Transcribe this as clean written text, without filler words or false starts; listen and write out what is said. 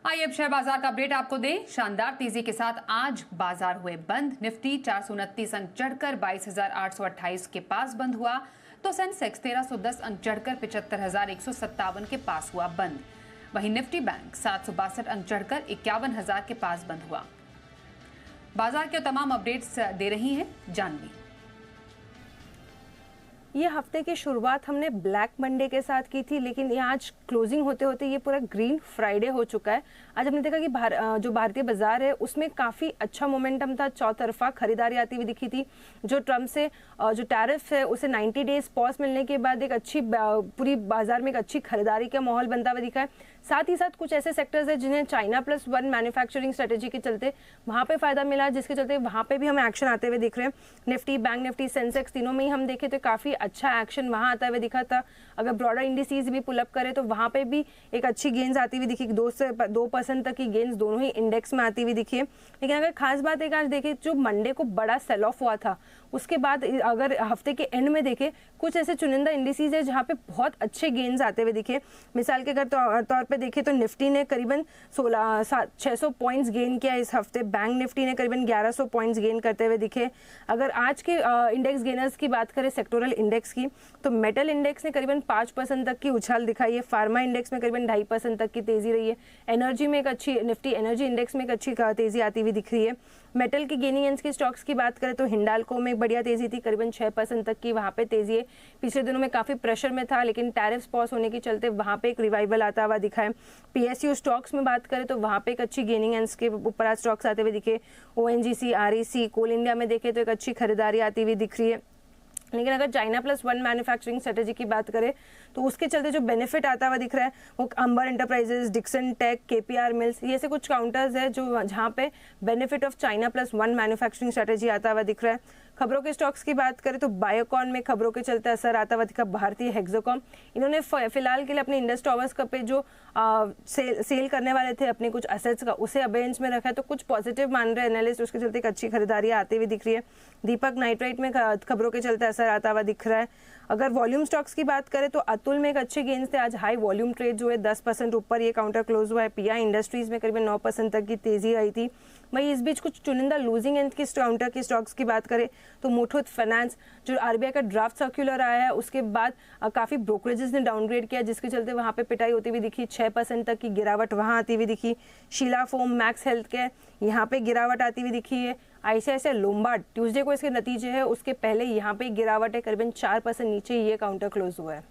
आइए अब शेयर बाजार का अपडेट आपको दें। शानदार तेजी के साथ आज बाजार हुए बंद। निफ्टी 429 अंक चढ़कर 22,828 के पास बंद हुआ, तो सेंसेक्स 1310 अंक चढ़कर 75,157 के पास हुआ बंद। वहीं निफ्टी बैंक 762 अंक चढ़कर 51,000 के पास बंद हुआ। बाजार के तमाम अपडेट्स दे रही हैं जानवी। ये हफ्ते की शुरुआत हमने ब्लैक मंडे के साथ की थी, लेकिन ये आज क्लोजिंग होते होते ये पूरा ग्रीन फ्राइडे हो चुका है। आज हमने देखा कि जो भारतीय बाजार है उसमें काफ़ी अच्छा मोमेंटम था, चौतरफा खरीदारी आती हुई दिखी थी। जो ट्रम्प से जो टैरिफ है उसे 90 डेज पॉज मिलने के बाद एक अच्छी पूरी बाजार में एक अच्छी खरीदारी का माहौल बनता हुआ दिखा है। साथ ही साथ कुछ ऐसे सेक्टर्स है जिन्हें China+1 मैन्युफैक्चरिंग स्ट्रेटेजी के चलते वहाँ पे फायदा मिला, जिसके चलते वहाँ पे भी हमें एक्शन आते हुए दिख रहे हैं। निफ्टी, बैंक निफ्टी, सेंसेक्स तीनों में ही हम देखें तो काफ़ी अच्छा एक्शन वहाँ आता हुआ दिखा था। अगर ब्रॉडर इंडिसेस भी पुल अप करें तो वहाँ पे भी एक अच्छी गेंस आती हुई दिखी, 2 से 2% तक की गेंस दोनों ही इंडेक्स में आती हुई दिखी है। लेकिन अगर खास बात एक आज देखें, जो मंडे को बड़ा सेल ऑफ हुआ था उसके बाद अगर हफ्ते के एंड में देखें, कुछ ऐसे चुनिंदा इंडिसेस है जहाँ पे बहुत अच्छे गेंस आते हुए दिखे। मिसाल के अगर तौर पे देखें तो निफ्टी ने करीबन 600 पॉइंट्स गेन किया इस हफ्ते। बैंक निफ्टी ने करीबन 1100 पॉइंट्स गेन करते हुए दिखे। अगर आज के इंडेक्स गेनर्स की बात करें सेक्टोरल इंडेक्स की, तो मेटल इंडेक्स ने करीबन 5% तक की उछाल दिखाई है। फार्मा इंडेक्स में करीबन 2.5% तक की तेजी रही है। एनर्जी में एक अच्छी, निफ्टी एनर्जी इंडेक्स में एक अच्छी तेजी आती हुई दिख रही है। मेटल की गेनिंग एंड्स की स्टॉक्स की बात करें तो हिंडाल्को में बढ़िया तेजी थी, करीबन 6% तक की वहाँ पे तेजी है। पिछले दिनों में काफ़ी प्रेशर में था, लेकिन टैरिफ्स पॉज होने के चलते वहाँ पे एक रिवाइवल आता हुआ दिखा है। पीएसयू स्टॉक्स में बात करें तो वहाँ पे एक अच्छी गेनिंग एंड्स के ऊपर आज स्टॉक्स आते हुए दिखे। ओएनजीसी, आरईसी, कोल इंडिया में देखें तो एक अच्छी खरीदारी आती हुई दिख रही है। लेकिन अगर China+1 मैन्युफैक्चरिंग स्ट्रेटेजी की बात करें तो उसके चलते जो बेनिफिट आता हुआ दिख रहा है वो अंबर एंटरप्राइजेस, डिक्सन टेक, केपीआर मिल्स, ये से कुछ काउंटर्स है जो जहाँ पे benefit of China+1 manufacturing strategy आता हुआ दिख रहा है। खबरों के स्टॉक्स की बात करें तो बायोकॉन में खबरों के चलते असर आता हुआ दिखा। भारतीय हेक्सोकॉम, इन्होंने फिलहाल के लिए अपने इंडस टावर्स का पे जो सेल करने वाले थे अपने कुछ असेट्स का, उसे अबेंस में रखा है, तो कुछ पॉजिटिव मान रहे एनालिस्ट, उसके चलते एक अच्छी खरीदारी आती हुई दिख रही है। दीपक नाइट्राइट में खबरों के चलते असर आता हुआ दिख रहा है। अगर वॉल्यूम स्टॉक्स की बात करें तो अतुल में एक अच्छे गेंस थे, आज हाई वॉल्यूम ट्रेड जो है 10% ऊपर ये काउंटर क्लोज हुआ है। पीआई इंडस्ट्रीज में करीबन 9% तक की तेजी आई थी। वहीं इस बीच कुछ चुनिंदा लूजिंग एंड की काउंटर की स्टॉक्स की बात करें तो मुथूट फाइनेंस, जो आरबीआई का ड्राफ्ट सर्कुलर आया है उसके बाद काफ़ी ब्रोकरेजेस ने डाउनग्रेड किया, जिसके चलते वहाँ पे पिटाई होती हुई दिखी। 6% तक की गिरावट वहाँ आती हुई दिखी। Sheela Foam, Max Healthcare, यहाँ पे गिरावट आती हुई दिखी है। आईसीआईसीआई लोम्बार्ड, ट्यूसडे को इसके नतीजे है, उसके पहले यहाँ पे गिरावट है, करीबन 4% नीचे ये काउंटर क्लोज हुआ है।